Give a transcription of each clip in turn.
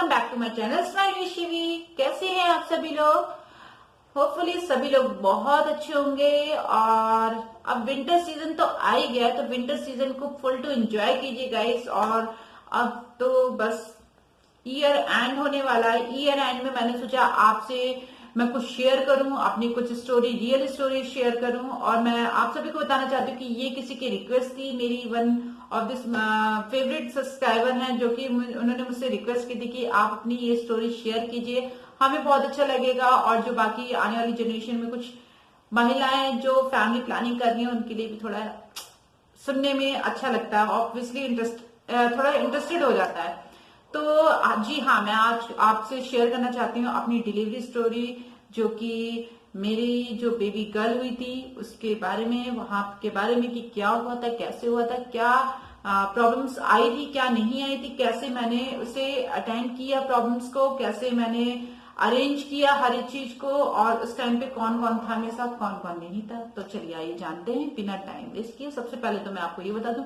Welcome back to my channel smile with Shivi. कैसे हैं आप सभी लोग? होपफुली सभी लोग बहुत अच्छे होंगे। और अब विंटर सीजन तो आ ही गया है, तो विंटर सीजन को फुल टू एंजॉय कीजिए गाइस। और अब तो बस ईयर एंड होने वाला है। ईयर एंड में मैंने सोचा आपसे मैं कुछ शेयर करूं, अपनी कुछ स्टोरी, रियल स्टोरी शेयर करूं। और मैं आप सभी को बताना चाहती हूँ कि ये किसी की रिक्वेस्ट थी। मेरी one of this favourite subscriber हैं जो कि उन्होंने मुझसे रिक्वेस्ट की थी कि आप अपनी ये स्टोरी शेयर कीजिए, हमें बहुत अच्छा लगेगा। और जो बाकी आने वाली जनरेशन में कुछ महिलाएं जो फैमिली प्लानिंग कर रही हैं उनके लिए भी थोड़ा सुनने में अच्छा लगता है, ऑब्वियसली थोड़ा इंटरेस्टेड हो जाता है। तो जी हाँ, मैं आज आपसे शेयर करना चाहती हूँ अपनी डिलीवरी स्टोरी, जो कि मेरी जो बेबी गर्ल हुई थी उसके बारे में, वहां के बारे में कि क्या हुआ था, कैसे हुआ था, क्या प्रॉब्लम्स आई थी, क्या नहीं आई थी, कैसे मैंने उसे अटेंड किया प्रॉब्लम्स को, कैसे मैंने अरेंज किया हर एक चीज को, और उस टाइम पे कौन कौन था मेरे साथ, कौन कौन नहीं था। तो चलिए आइए जानते हैं बिना टाइम वेस्ट किए। सबसे पहले तो मैं आपको ये बता दूं,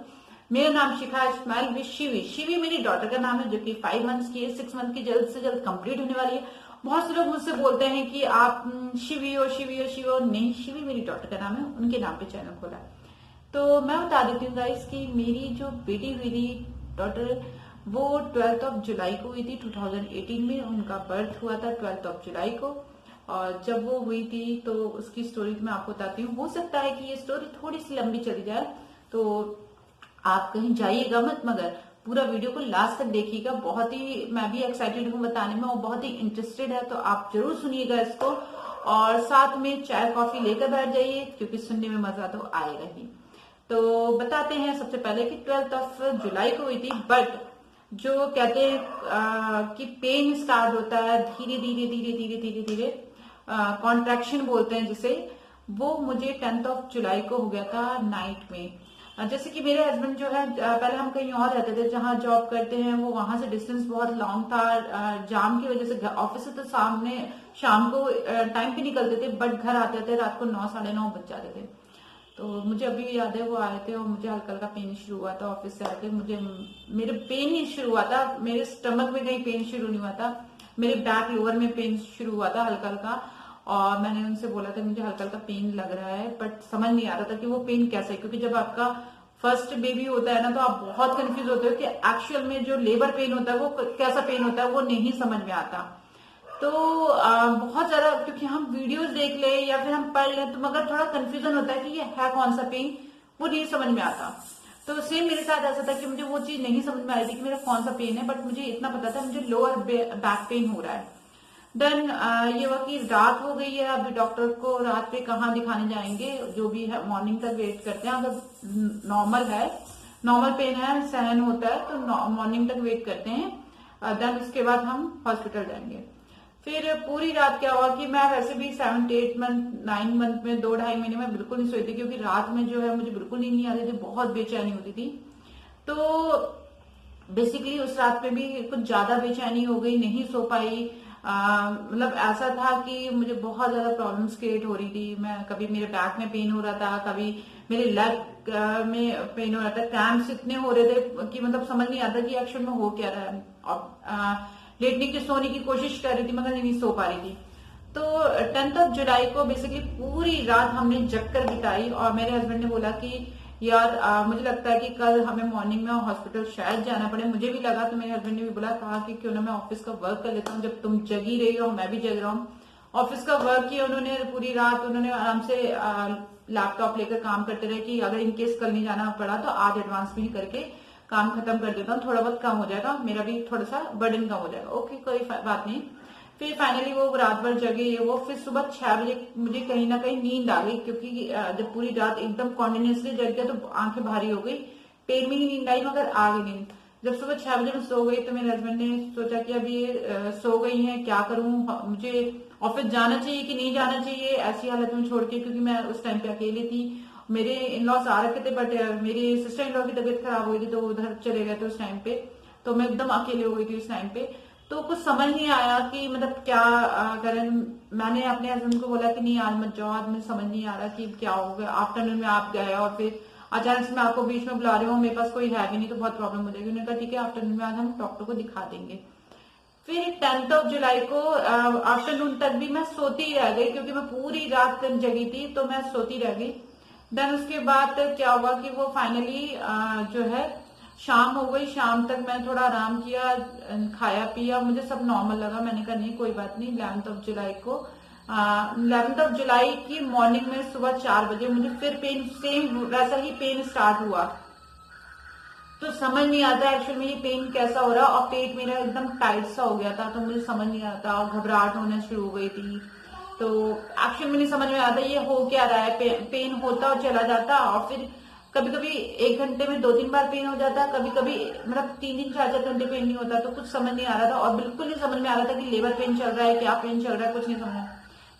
मेरा नाम शिखा स्माइल विद शिवी। शिवी मेरी डॉटर का नाम है जो कि 5 मंथ्स की है, 6 मंथ की जल्द से जल्द कंप्लीट होने वाली है। बहुत से लोग मुझसे बोलते हैं कि आप शिवी हो, शिवी हो, शिवी हो। नहीं, शिवी मेरी डॉटर का नाम है, उनके नाम पे चैनल खोला है। तो मैं बता देती हूँ गाइस कि मेरी जो बेटी हुई थी डॉटर, वो 12 ऑफ जुलाई को हुई थी 2018 में। उनका बर्थ हुआ था 12 ऑफ जुलाई को। और जब वो हुई थी तो उसकी स्टोरी मैं आपको बताती हूँ। हो सकता है कि ये स्टोरी थोड़ी सी लंबी चली जाए, तो आप कहीं जाइएगा मत, मगर पूरा वीडियो को लास्ट तक देखिएगा। बहुत ही मैं भी एक्साइटेड हूँ बताने में और बहुत ही इंटरेस्टेड है, तो आप जरूर सुनिएगा इसको। और साथ में चाय कॉफी लेकर बैठ जाइए, क्योंकि सुनने में मजा तो आएगा ही। तो बताते हैं सबसे पहले कि 12 ऑफ जुलाई को हुई थी। बट जो कहते हैं कि पेन स्टार्ट होता है धीरे धीरे धीरे धीरे धीरे धीरे, कॉन्ट्रैक्शन बोलते हैं जिसे, वो मुझे 10 ऑफ जुलाई को हो गया था नाइट में। जैसे कि मेरे हस्बैंड जो है, पहले हम कहीं और रहते थे जहां जॉब करते हैं, वो वहां से डिस्टेंस बहुत लॉन्ग था। जाम की वजह से ऑफिस से तो सामने शाम को टाइम पे निकलते थे, बट घर आते थे रात को 9 साढ़े 9 बज जाते थे। तो मुझे अभी भी याद है, वो आए थे और मुझे हल्का हल्का पेन शुरू हुआ था। ऑफिस से आए थे, मेरे पेन ही शुरू हुआ था, मेरे स्टमक में कहीं पेन शुरू नहीं हुआ था, मेरे बैक लोअर में पेन शुरू हुआ था हल्का हल्का। और मैंने उनसे बोला था मुझे हल्का हल्का पेन लग रहा है, बट समझ नहीं आ रहा था कि वो पेन कैसा है, क्योंकि जब आपका फर्स्ट बेबी होता है ना, तो आप बहुत कंफ्यूज होते हो कि एक्चुअल में जो लेबर पेन होता है वो कैसा पेन होता है, वो नहीं समझ में आता। तो बहुत ज्यादा, क्योंकि हम वीडियोस देख ले या फिर हम पढ़ ले, तो मगर थोड़ा कंफ्यूजन होता है कि ये है कौन सा पेन, वो नहीं समझ में आता। तो सेम मेरे साथ ऐसा था कि मुझे वो चीज नहीं समझ में आ रही थी कि मेरा कौन सा पेन है, बट मुझे इतना पता था मुझे लोअर बैक पेन हो रहा है। देन ये हुआ कि रात हो गई है, अभी डॉक्टर को रात पे कहाँ दिखाने जाएंगे, जो भी है मॉर्निंग तक वेट करते हैं। अगर नॉर्मल है, नॉर्मल पेन है, सहन होता है, तो मॉर्निंग तक वेट करते हैं। देन उसके बाद हम हॉस्पिटल जाएंगे। फिर पूरी रात क्या हुआ कि मैं वैसे भी 7 8 मंथ 9 मंथ में 2 ढाई महीने में बिल्कुल नहीं सोई थी, क्योंकि रात में जो है मुझे बिल्कुल नींद नहीं आती थी, बहुत बेचैनी होती थी। तो बेसिकली उस रात में भी कुछ ज्यादा बेचैनी हो गई, नहीं सो पाई। मतलब ऐसा था कि मुझे बहुत ज्यादा प्रॉब्लम्स क्रिएट हो रही थी। मैं कभी मेरे बैक में पेन हो रहा था, कभी मेरे लेग में पेन हो रहा था, क्रैम्प्स इतने हो रहे थे कि मतलब समझ नहीं आता कि एक्चुअल में हो क्या रहा है। और लेटने की सोने की कोशिश कर रही थी मगर नहीं सो पा रही थी। तो 10 ऑफ जुलाई को बेसिकली पूरी रात हमने जगकर बिताई। और मेरे हस्बैंड ने बोला कि यार मुझे लगता है कि कल हमें मॉर्निंग में हॉस्पिटल शायद जाना पड़े। मुझे भी लगा, तो मेरे हस्बैंड ने भी बोला, कहा कि क्यों ना मैं ऑफिस का वर्क कर लेता हूँ, जब तुम जगी रही हो मैं भी जग रहा हूँ। ऑफिस का वर्क किया उन्होंने पूरी रात, उन्होंने आराम से लैपटॉप लेकर काम करते रहे कि अगर इनकेस कल नहीं जाना पड़ा तो आज एडवांस में ही करके काम खत्म कर देता हूँ, थोड़ा बहुत कम हो जाएगा, मेरा भी थोड़ा सा बर्डन कम हो जाएगा। ओके, कोई बात नहीं। फिर फाइनली वो रात भर जगे वो, फिर सुबह 6 बजे मुझे कहीं ना कहीं नींद आ गई, क्योंकि जब पूरी रात एकदम कॉन्टिन्यूसली जग गया तो आंखें भारी हो गई, पेट में ही नींद आई मगर आ गई नींद। जब सुबह 6 बजे मैं सो गई तो मेरे हस्बैंड ने सोचा कि अब ये सो गई है, क्या करूं, मुझे ऑफिस जाना चाहिए कि नहीं जाना चाहिए ऐसी हालत में छोड़ के, क्योंकि मैं उस टाइम पे अकेली थी। मेरे इन लॉस आ रखे थे, बट मेरी सिस्टर इन लॉ की तबीयत खराब हो गई थी, तो उधर चले गए थे उस टाइम पे। तो मैं एकदम अकेले हो गई थी उस टाइम पे। तो कुछ समझ नहीं आया कि मतलब क्या करें। मैंने अपने हस्बैंड को बोला कि नहीं आज मत जाओ, आज मुझे समझ नहीं आ रहा कि क्या हो गया। आफ्टरनून में आप गए और फिर अचानक से मैं आपको बीच में बुला रही हूँ, मेरे पास कोई है भी नहीं, तो बहुत प्रॉब्लम हो जाएगी। उन्होंने कहा ठीक है, आफ्टरनून में आज हम डॉक्टर को दिखा देंगे। फिर 10 जुलाई को आफ्टरनून तक भी मैं सोती ही रह गई, क्योंकि मैं पूरी रात तक जगी थी, तो मैं सोती रह गई। देन उसके बाद क्या हुआ कि वो फाइनली जो है शाम हो गई। शाम तक मैं थोड़ा आराम किया, खाया पिया, मुझे सब नॉर्मल लगा। मैंने कहा नहीं कोई बात नहीं। 11 जुलाई की मॉर्निंग में सुबह 4 बजे मुझे फिर पेन, सेम वैसा ही पेन स्टार्ट हुआ। तो समझ नहीं आता एक्चुअली में ये पेन कैसा हो रहा, और पेट मेरा एकदम टाइट सा हो गया था, तो मुझे समझ नहीं आता, और घबराहट होने शुरू हो गई थी। तो एक्चुअली में नहीं समझ में आता ये हो क्या रहा है। पेन होता और चला जाता, और फिर कभी कभी 1 घंटे में 2-3 बार पेन हो जाता, कभी कभी मतलब 3-3 4-4 घंटे पेन नहीं होता। तो कुछ समझ नहीं आ रहा था, और बिल्कुल नहीं समझ में आ रहा था कि लेबर पेन चल रहा है, क्या पेन चल रहा है, कुछ नहीं समझ में।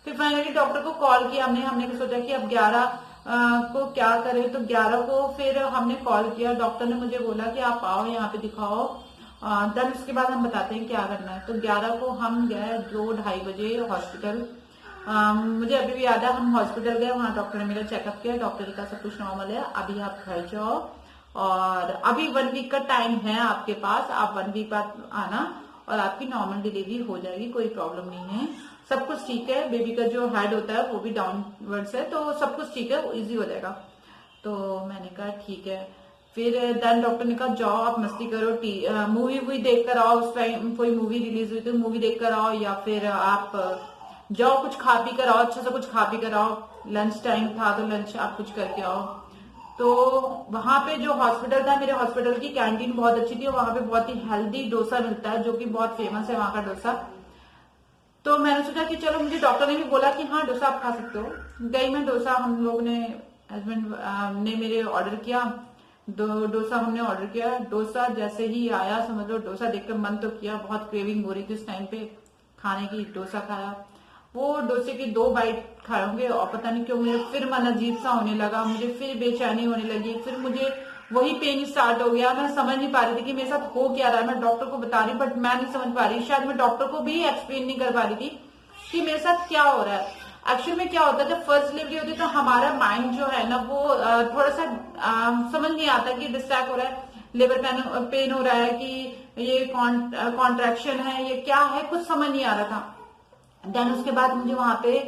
फिर फाइनली डॉक्टर को कॉल किया हमने सोचा कि अब 11 को क्या करें। तो 11 को फिर हमने कॉल किया, डॉक्टर ने मुझे बोला कि आप आओ यहाँ पे दिखाओ, देन उसके बाद हम बताते हैं क्या करना है। तो 11 को हम गए 2-2:30 बजे हॉस्पिटल। मुझे अभी भी याद है, हम हॉस्पिटल गए, वहां डॉक्टर ने मेरा चेकअप किया, डॉक्टर का सब कुछ नॉर्मल है, अभी आप घर जाओ, और अभी 1 वीक का टाइम है आपके पास, आप 1 वीक बाद आना और आपकी नॉर्मल डिलीवरी हो जाएगी, कोई प्रॉब्लम नहीं है, सब कुछ ठीक है। बेबी का जो हेड होता है वो भी डाउनवर्ड्स है, तो सब कुछ ठीक है, वो इजी हो जाएगा। तो मैंने कहा ठीक है। फिर देन डॉक्टर ने कहा जाओ आप मस्ती करो, मूवी वूवी देख कर आओ, उस टाइम कोई मूवी रिलीज हुई तो मूवी देख कर आओ, या फिर आप जाओ कुछ खा पी कर आओ, अच्छा सा कुछ खा पी कर आओ, लंच टाइम था तो लंच आप कुछ करके आओ। तो वहां पे जो हॉस्पिटल था, मेरे हॉस्पिटल की कैंटीन बहुत अच्छी थी, और वहां पे बहुत ही हेल्दी डोसा मिलता है, जो कि बहुत फेमस है वहां का डोसा। तो मैंने सोचा कि चलो, मुझे डॉक्टर ने भी बोला कि हाँ डोसा आप खा सकते हो। गई मैं, डोसा हम लोग ने, हस्बैंड ने मेरे ऑर्डर किया, डोसा हमने ऑर्डर किया। डोसा जैसे ही आया, समझ लो डोसा देखकर मन तो किया, बहुत क्रेविंग हो रही थी उस टाइम पे खाने की। डोसा खाया, वो डोसे की 2 बाइट खाए होंगे, और पता नहीं क्यों मुझे फिर मन अजीब सा होने लगा, मुझे फिर बेचैनी होने लगी, फिर मुझे वही पेन स्टार्ट हो गया। मैं समझ नहीं पा रही थी कि मेरे साथ हो क्या रहा है। मैं डॉक्टर को बता रही, बट मैं नहीं समझ पा रही, शायद मैं डॉक्टर को भी एक्सप्लेन नहीं कर पा रही थी कि मेरे साथ क्या हो रहा है। एक्चुअली में क्या होता है, जब फर्स्ट डिलीवरी होती है तो हमारा माइंड जो है ना, वो थोड़ा सा समझ नहीं आता कि डिस्ट्रैक्ट हो रहा है, लेबर पेन हो रहा है, कि ये कॉन्ट्रैक्शन है, ये क्या है, कुछ समझ नहीं आ रहा था। देन उसके बाद मुझे वहां पे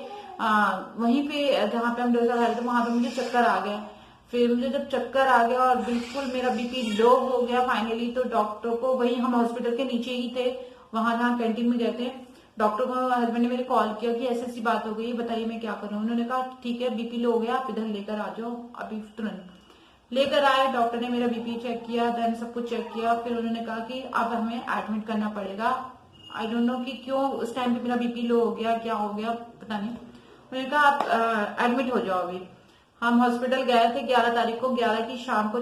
वहीं पे जहां पे हम डोसा खाए थे, वहां पे मुझे चक्कर आ गया। फिर मुझे जब चक्कर आ गया और बिल्कुल मेरा बीपी लो हो गया फाइनली, तो डॉक्टर को, वही हम हॉस्पिटल के नीचे ही थे, वहां जहाँ कैंटीन में गए थे, डॉक्टर को हस्बैंड ने मेरे कॉल किया कि ऐसी ऐसी बात हो गई, बताइए मैं क्या करूं। उन्होंने कहा ठीक है, बीपी लो हो गया, आप इधर लेकर आ जाओ अभी तुरंत। लेकर आए, डॉक्टर ने मेरा बीपी चेक किया, देन सब कुछ चेक किया, फिर उन्होंने कहा कि अब हमें एडमिट करना पड़ेगा। आई डोंट नो कि क्यों उस टाइम पे मेरा बीपी लो हो गया, क्या हो गया पता नहीं। उन्होंने कहा आप एडमिट हो जाओ अभी। हम हॉस्पिटल गए थे 11 तारीख को, 11 की शाम को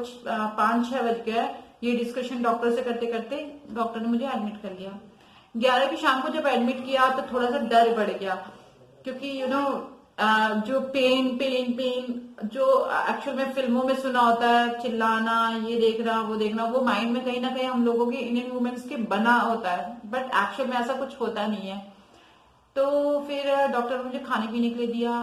5-6 बज गए। ये डिस्कशन डॉक्टर से करते करते डॉक्टर ने मुझे एडमिट कर लिया। 11 की शाम को जब एडमिट किया तो थोड़ा सा डर बढ़ गया, क्योंकि जो पेन पेन पेन जो एक्चुअल में फिल्मों में सुना होता है, चिल्लाना, ये देखना वो देखना, वो माइंड में कहीं ना कहीं हम लोगों के इंडियन वुमेन्स के बना होता है, बट एक्चुअल में ऐसा कुछ होता नहीं है। तो फिर डॉक्टर ने मुझे खाने पीने के लिए दिया।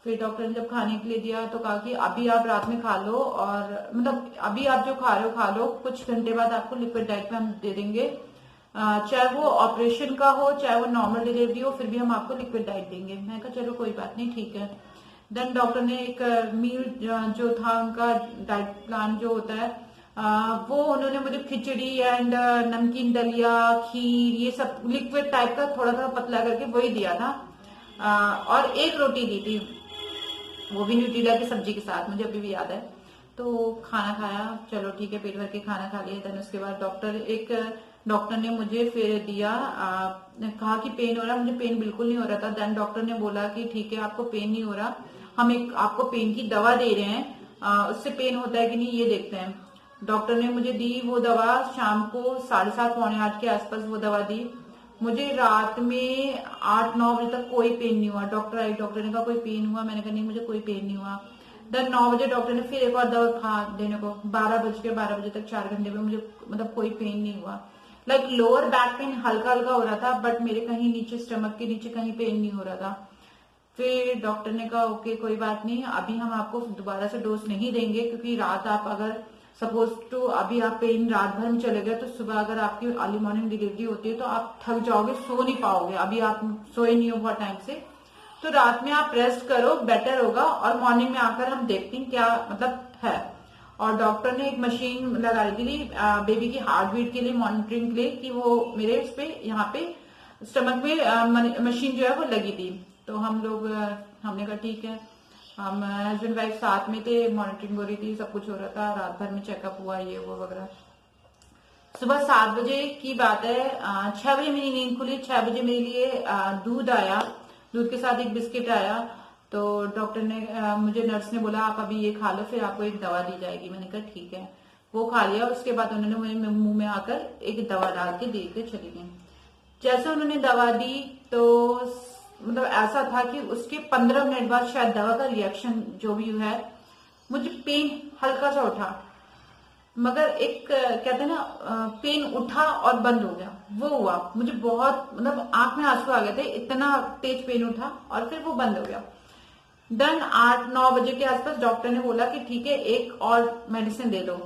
फिर डॉक्टर ने जब खाने के लिए दिया तो कहा कि अभी आप रात में खा लो, और मतलब अभी आप जो खा रहे हो खा लो, कुछ घंटे बाद आपको लिक्विड डाइट में हम दे देंगे, चाहे वो ऑपरेशन का हो चाहे वो नॉर्मल डिलीवरी हो, फिर भी हम आपको लिक्विड डाइट देंगे। मैं कहा चलो कोई बात नहीं, ठीक है। देन डॉक्टर ने एक मील जो था उनका डाइट प्लान जो होता है, वो उन्होंने मुझे खिचड़ी एंड नमकीन दलिया, खीर, ये सब लिक्विड टाइप का थोड़ा थोड़ा पतला करके वही दिया था, और एक रोटी दी थी, वो भी न्यूट्रीला की सब्जी के साथ, मुझे अभी भी याद है। तो खाना खाया, चलो ठीक है, पेट भर के खाना खा लिया। देन उसके बाद डॉक्टर ने मुझे फिर दिया, कहा कि पेन हो रहा है, मुझे पेन बिल्कुल नहीं हो रहा था। देन डॉक्टर ने बोला कि ठीक है, आपको पेन नहीं हो रहा, हम एक आपको पेन की दवा दे रहे हैं, उससे पेन होता है कि नहीं ये देखते हैं। डॉक्टर ने मुझे दी वो दवा, शाम को 7:30-8 के आसपास वो दवा दी। मुझे रात में 8-9 बजे तक कोई पेन नहीं हुआ। डॉक्टर ने कहा कोई पेन हुआ, मैंने कहा नहीं मुझे कोई पेन नहीं हुआ। देन 9 बजे डॉक्टर ने फिर एक और दवा खा देने को, 12 बजे तक 4 घंटे में मुझे मतलब कोई पेन नहीं हुआ। लाइक लोअर बैक पेन हल्का हल्का हो रहा था, बट मेरे कहीं नीचे स्टमक के नीचे कहीं पेन नहीं हो रहा था। फिर डॉक्टर ने कहा ओके कोई बात नहीं, अभी हम आपको दोबारा से डोज नहीं देंगे, क्योंकि रात आप अगर सपोज टू अभी आप पेन रात भर में चले गए, तो सुबह अगर आपकी अर्ली मॉर्निंग डिलीवरी होती है तो आप थक जाओगे, सो नहीं पाओगे, अभी आप सोए नहीं हो बहुत टाइम से, तो रात में आप रेस्ट करो, बेटर होगा। और मॉर्निंग में आकर हम देखते हैं क्या मतलब है। और डॉक्टर ने एक मशीन लगाई थी बेबी की हार्ट बीट के लिए, मॉनिटरिंग के लिए, कि वो मेरे इस पे यहाँ पे स्टमक में मशीन जो है वो लगी थी। तो हम लोग हमने कहा ठीक है, हम हस्बैंड वाइफ साथ में थे, मॉनिटरिंग हो रही थी, सब कुछ हो रहा था, रात भर में चेकअप हुआ, ये वो वगैरह। सुबह 7 बजे की बात है, 6 बजे मेरी नींद खुली, 6 बजे मेरे लिए दूध आया, दूध के साथ एक बिस्किट आया। तो डॉक्टर ने मुझे नर्स ने बोला आप अभी ये खा लो, फिर आपको एक दवा दी जाएगी। मैंने कहा ठीक है, वो खा लिया। उसके बाद उन्होंने मुझे मुंह में आकर एक दवा डाल के दे के चली गई। जैसे उन्होंने दवा दी तो मतलब ऐसा था कि उसके 15 मिनट बाद शायद दवा का रिएक्शन जो भी है, मुझे पेन हल्का सा उठा, मगर एक कहते हैं ना पेन उठा और बंद हो गया, वो हुआ। मुझे बहुत मतलब आंख में आंसू आ गए थे, इतना तेज पेन उठा और फिर वो बंद हो गया। देन 8-9 बजे के आसपास डॉक्टर ने बोला कि ठीक है एक और मेडिसिन दे दो।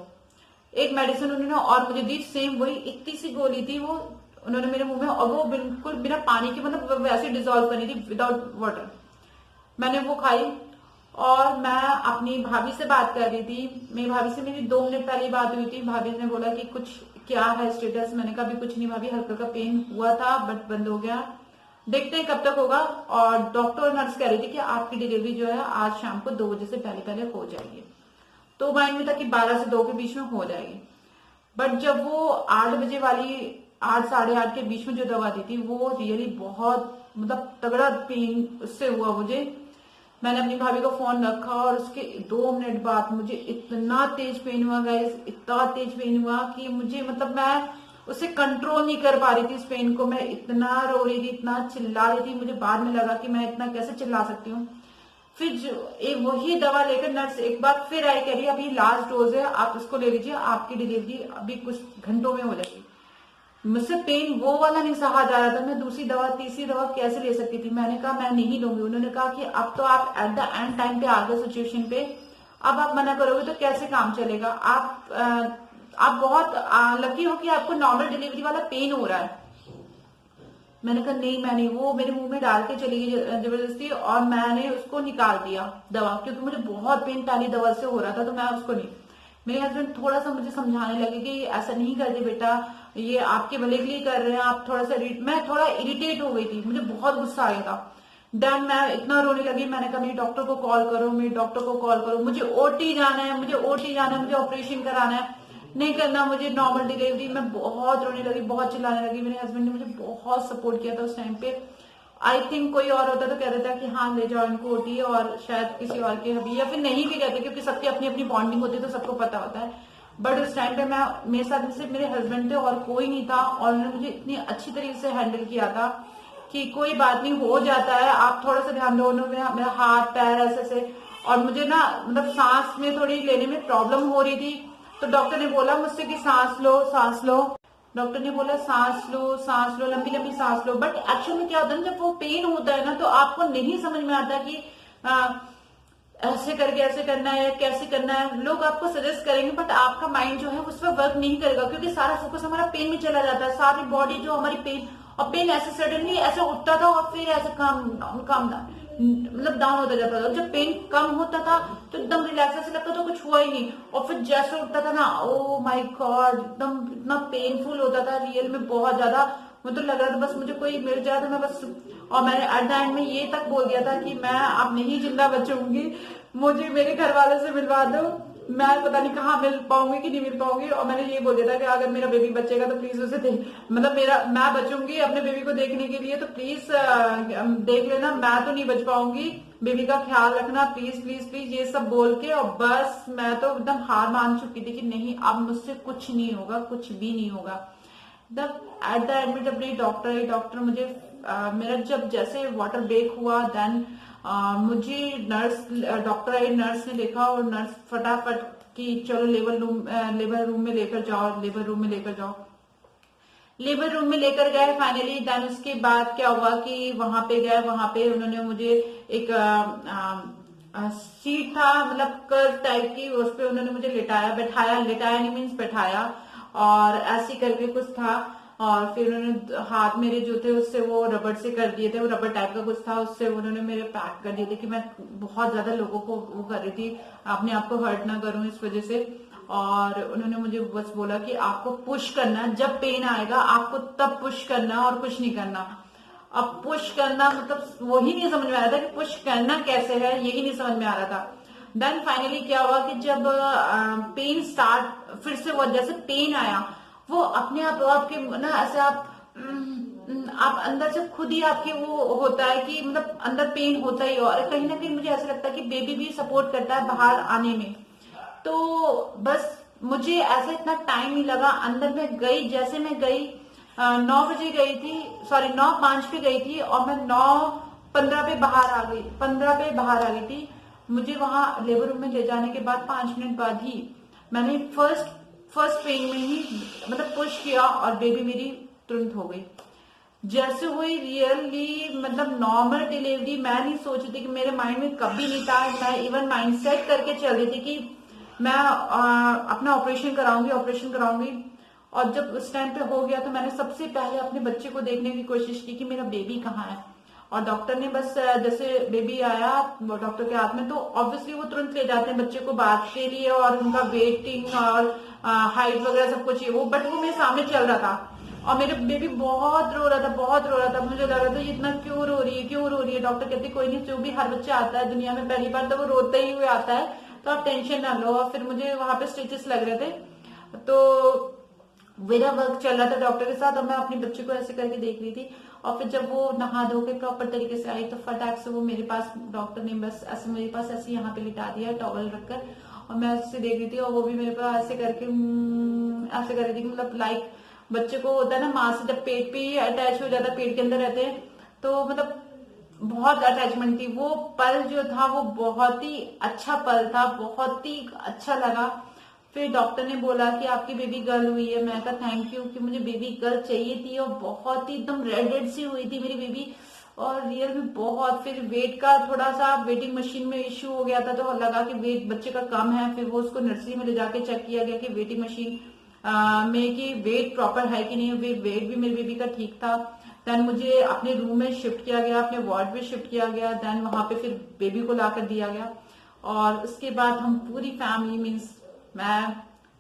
एक मेडिसिन उन्होंने और मुझे दी, सेम वही इतनी सी गोली थी वो उन्होंने मेरे मुंह में, और वो बिल्कुल बिना पानी के मतलब वैसे डिजोल्व करनी थी विदाउट वाटर। मैंने वो खाई और मैं अपनी भाभी से बात कर रही थी। मेरी भाभी से मेरी 2 मिनट पहले बात हुई थी। भाभी ने बोला कि कुछ क्या है स्टेटस, मैंने कहा भी कुछ नहीं भाभी, हल्का का पेन हुआ था बट बंद हो गया, देखते हैं कब तक होगा। और डॉक्टर और नर्स कह रही थी कि आपकी डिलीवरी जो है आज शाम को 2 बजे से पहले पहले हो जाएगी। तो माइंड में था कि 12 से 2 के बीच में हो जाएगी। बट जब वो 8 बजे वाली 8 साढ़े 8 के बीच में जो दवा दी थी, वो रियली बहुत मतलब तगड़ा पेन उससे हुआ मुझे। मैंने अपनी भाभी को फोन रखा और उसके 2 मिनट बाद मुझे इतना तेज पेन हुआ गाइस, इतना तेज पेन हुआ कि मुझे मतलब मैं उसे कंट्रोल नहीं कर पा रही थी। इस पेन को मैं इतना रो रही थी, इतना चिल्ला रही थी, मुझे बाद में लगा कि मैं इतना कैसे चिल्ला सकती हूँ। फिर एक वही दवा लेकर नर्स एक बार फिर आई, कह रही अभी लास्ट डोज है, आप इसको ले लीजिए, आपकी डिलीवरी अभी कुछ घंटों में हो जाएगी। मुझसे पेन वो वाला नहीं सहा जा रहा था, मैं दूसरी दवा तीसरी दवा कैसे ले सकती थी। मैंने कहा मैं नहीं लूंगी। उन्होंने कहा कि अब तो आप एट द एंड टाइम पे आ गए सिचुएशन पे, अब आप मना करोगे तो कैसे काम चलेगा। आप बहुत लकी हो कि आपको नॉर्मल डिलीवरी वाला पेन हो रहा है। मैंने कहा नहीं मैं नहीं, वो मेरे मुंह में डाल के चली गई जबरदस्ती और मैंने उसको निकाल दिया दवा, क्योंकि मुझे बहुत पेन पहली दवा से हो रहा था, तो मैं उसको नहीं। मेरे हस्बैंड थोड़ा सा मुझे समझाने लगे कि ऐसा नहीं करते बेटा, ये आपके भले के लिए कर रहे हैं, आप थोड़ा सा मैं थोड़ा इरिटेट हो गई थी, मुझे बहुत गुस्सा आया था। देन मैं इतना रोने लगी, मैंने कहा मेरे डॉक्टर को कॉल करो, मेरे डॉक्टर को कॉल करो, मुझे ओटी जाना है, मुझे ओटी जाना है, मुझे ऑपरेशन कराना है, नहीं करना मुझे नॉर्मल डिलीवरी। मैं बहुत रोने लगी, बहुत चिल्लाने लगी। मेरे हस्बैंड ने मुझे बहुत सपोर्ट किया था उस टाइम पे। आई थिंक कोई और होता तो कह देता कि हाँ ले जाओ इनको ओटी, और शायद किसी और के अभी, या फिर नहीं भी कहते, क्योंकि सबकी अपनी अपनी बॉन्डिंग होती है तो सबको पता होता है। बट उस टाइम पे मैं मेरे साथ सिर्फ मेरे हस्बैंड थे और कोई नहीं था, और उन्होंने मुझे इतनी अच्छी तरीके से हैंडल किया था कि कोई बात नहीं, हो जाता है, आप थोड़ा सा ध्यान दो। उन्होंने मेरा हाथ पैर ऐसे से, और मुझे ना मतलब सांस में थोड़ी लेने में प्रॉब्लम हो रही थी, तो डॉक्टर ने बोला मुझसे कि सांस लो सांस लो, डॉक्टर ने बोला सांस लो लंबी लंबी सांस लो। बट एक्चुअल में क्या होता है, जब वो पेन होता है ना, तो आपको नहीं समझ में आता कि ऐसे करके ऐसे करना है, कैसे करना है। लोग आपको सजेस्ट करेंगे बट आपका माइंड जो है उस पर वर्क नहीं करेगा, क्योंकि सारा फोकस हमारा पेन में चला जाता है। सारी बॉडी जो हमारी पेन, और पेन ऐसे सडनली ऐसे उठता था और फिर ऐसे काम मतलब डाउन होता जाता था। जब पेन कम होता था तो एकदम रिलैक्स ऐसे लगता था कुछ हुआ ही नहीं, और फिर जैसे उठता था ना, ओ माय गॉड, एकदम इतना पेनफुल होता था रियल में, बहुत ज्यादा। मुझे तो लग रहा था बस मुझे कोई मिल जाए तो मैं बस, और मैंने एट द एंड में ये तक बोल दिया था कि मैं अब नहीं जिंदा बचूंगी, मुझे मेरे घर वालों से मिलवा दो, मैं पता नहीं कहाँ मिल पाऊंगी कि नहीं मिल पाऊंगी। और मैंने ये बोल दिया था कि अगर मेरा बेबी बचेगा तो प्लीज उसे मतलब मैं बचूंगी अपने बेबी को देखने के लिए, तो प्लीज देख लेना, मैं तो नहीं बच पाऊंगी, बेबी का ख्याल रखना प्लीज प्लीज प्लीज, ये सब बोल के। और बस मैं तो एकदम हार मान चुकी थी कि नहीं अब मुझसे कुछ नहीं होगा, कुछ भी नहीं होगा। जब एट द एंड में जब मेरी डॉक्टर मुझे मेरा जब जैसे वाटर ब्रेक हुआ, देन मुझे डॉक्टर आई, नर्स ने देखा और नर्स फटाफट कि चलो लेबर रूम में लेकर जाओ, लेबर रूम में लेकर गए फाइनली। देन उसके बाद क्या हुआ कि वहां पे गए, वहां पे उन्होंने मुझे एक सीट था, मतलब कर्व टाइप की, उस पे उन्होंने मुझे लिटाया नहीं मीन्स बैठाया, और ऐसी करके कुछ था। और फिर उन्होंने हाथ मेरे जो थे उससे वो रबड़ से कर दिए थे, वो रबड़ टाइप का कुछ था, उससे उन्होंने मेरे पैक कर दिए थे कि मैं बहुत ज्यादा लोगों को वो कर रही थी, अपने आप को हर्ट ना करूं इस वजह से। और उन्होंने मुझे बस बोला कि आपको पुश करना, जब पेन आएगा आपको तब पुश करना और कुछ नहीं करना। अब पुश करना मतलब वही नहीं समझ में आ रहा था कि पुश करना कैसे है, यही नहीं समझ में आ रहा था। देन फाइनली क्या हुआ कि जब पेन स्टार्ट, फिर से वो जैसे पेन आया, वो अपने आप आपके ना ऐसे आप अंदर से खुद ही आपके वो होता है कि मतलब अंदर पेन होता ही, और कहीं ना कहीं मुझे ऐसा लगता है कि बेबी भी सपोर्ट करता है बाहर आने में। तो बस मुझे ऐसा इतना टाइम नहीं लगा, अंदर में गई, जैसे मैं गई 9 बजे गई थी, सॉरी 9:05 पे गई थी, और मैं 9:15 पे बाहर आ गई, 15 पे बाहर आ गई थी। मुझे वहां लेबर रूम में ले जाने के बाद 5 मिनट बाद ही मैंने फर्स्ट पेन में ही मतलब पुश किया, और बेबी मेरी तुरंत हो गई जैसे हुई। रियली मतलब नॉर्मल डिलीवरी मैं नहीं सोच रही थी, कि मेरे माइंड में कभी नहीं था, मैं इवन माइंड सेट करके चल रही थी कि मैं अपना ऑपरेशन कराऊंगी। और जब उस टाइम पे हो गया तो मैंने सबसे पहले अपने बच्चे को देखने की कोशिश की कि मेरा बेबी कहाँ है। और डॉक्टर ने बस जैसे बेबी आया वो डॉक्टर के हाथ में, तो ऑब्वियसली वो तुरंत ले जाते हैं बच्चे को बात के लिए, और उनका वेटिंग और हाइट वगैरह सब कुछ वो, बट वो मेरे सामने चल रहा था, और मेरे बेबी बहुत रो रहा था। मुझे लग रहा था ये इतना क्यों रो रही है। डॉक्टर कहते कोई नहीं, जो भी हर बच्चा आता है दुनिया में पहली बार, तो वो रोते ही हुए आता है, तो आप टेंशन ना लो। और फिर मुझे वहां पे स्टिचेस लग रहे थे, तो मेरा वर्क चल रहा था डॉक्टर के साथ, और मैं अपने बच्चे को ऐसे करके देख रही थी। और फिर जब वो नहा धो के प्रॉपर तरीके से आई, तो फटाक से वो मेरे पास, डॉक्टर ने बस ऐसे मेरे पास ऐसे यहाँ पे लिटा दिया टॉवल रखकर, और मैं ऐसे देख रही थी, और वो भी मेरे पास ऐसे करके ऐसे कर रही थी, मतलब लाइक बच्चे को होता है ना माँ से जब पेट पे ही अटैच हो जाता है, पेट के अंदर रहते हैं, तो मतलब बहुत अटैचमेंट थी। वो पल जो था वो बहुत ही अच्छा पल था, बहुत ही अच्छा लगा। फिर डॉक्टर ने बोला कि आपकी बेबी गर्ल हुई है। मैं कहा थैंक यू, कि मुझे बेबी गर्ल चाहिए थी, और बहुत ही एकदम रेड सी हुई थी मेरी बेबी, और रियल में बहुत। फिर वेट का थोड़ा सा वेटिंग मशीन में इश्यू हो गया था, तो लगा कि वेट बच्चे का कम है, फिर वो उसको नर्सरी में ले जाके चेक किया गया कि वेटिंग मशीन में कि वेट प्रॉपर है कि नहीं, वेट भी मेरी बेबी का ठीक था। देन मुझे अपने रूम में शिफ्ट किया गया, अपने वार्ड में शिफ्ट किया गया, देन वहां पे फिर बेबी को लाकर दिया गया। और उसके बाद हम पूरी फैमिली मीन्स मैं,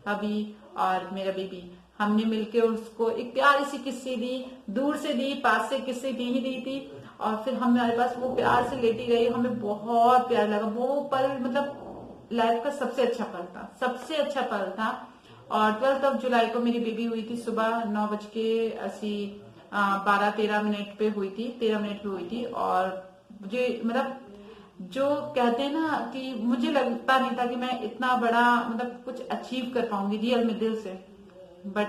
अभी और मेरा बेबी, हमने मिलके उसको एक प्यारी सी किस्सी दी, दूर से दी, पास से किस्सी दी ही दी थी। और फिर हमारे पास वो प्यार से लेटी गई, हमें बहुत प्यार लगा वो पल, मतलब लाइफ का सबसे अच्छा पल था, सबसे अच्छा पल था। और 12 जुलाई को मेरी बेबी हुई थी, सुबह 9:12-13 पे हुई थी, 13 मिनट पे हुई थी। और मुझे मतलब जो कहते हैं ना कि मुझे लगता नहीं था कि मैं इतना बड़ा मतलब कुछ अचीव कर पाऊंगी रियल में, दिल से, बट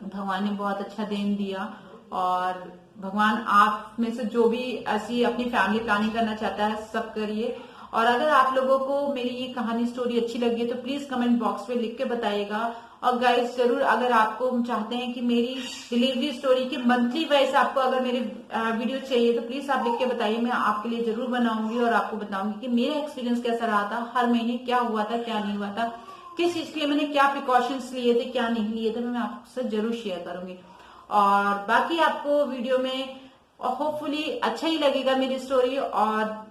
भगवान ने बहुत अच्छा देन दिया। और भगवान आप में से जो भी ऐसी अपनी फैमिली प्लानिंग करना चाहता है सब करिए। और अगर आप लोगों को मेरी ये कहानी स्टोरी अच्छी लगी है तो प्लीज कमेंट बॉक्स में लिख के बताइएगा। और गाइस जरूर अगर आपको चाहते हैं कि मेरी डिलीवरी स्टोरी की मंथली वाइज आपको अगर मेरे वीडियो चाहिए तो प्लीज आप लिख के बताइए, मैं आपके लिए जरूर बनाऊंगी और आपको बताऊंगी कि मेरा एक्सपीरियंस कैसा रहा था, हर महीने क्या हुआ था क्या नहीं हुआ था, किस चीज के लिए मैंने क्या प्रिकॉशंस लिए थे क्या नहीं लिए थे, मैं आपसे जरूर शेयर करूंगी। और बाकी आपको वीडियो में होपफुली अच्छा ही लगेगा मेरी स्टोरी। और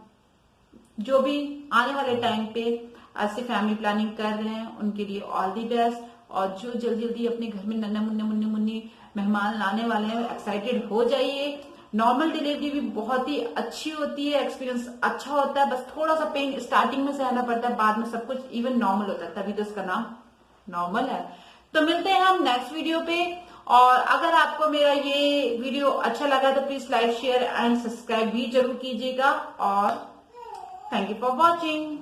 जो भी आने वाले टाइम पे ऐसी फैमिली प्लानिंग कर रहे हैं उनके लिए ऑल दी बेस्ट। और जो जल्दी जल्दी अपने घर में नन्हे मुन्ने मेहमान लाने वाले हैं एक्साइटेड हो जाइए। नॉर्मल डिलीवरी भी बहुत ही अच्छी होती है, एक्सपीरियंस अच्छा होता है, बस थोड़ा सा पेन स्टार्टिंग में सहना पड़ता है, बाद में सब कुछ इवन नॉर्मल होता है, तभी तो इसका नाम नॉर्मल है। तो मिलते हैं हम नेक्स्ट वीडियो पे। और अगर आपको मेरा ये वीडियो अच्छा लगा तो please like share and subscribe भी जरूर कीजिएगा। और थैंक यू फॉर वॉचिंग।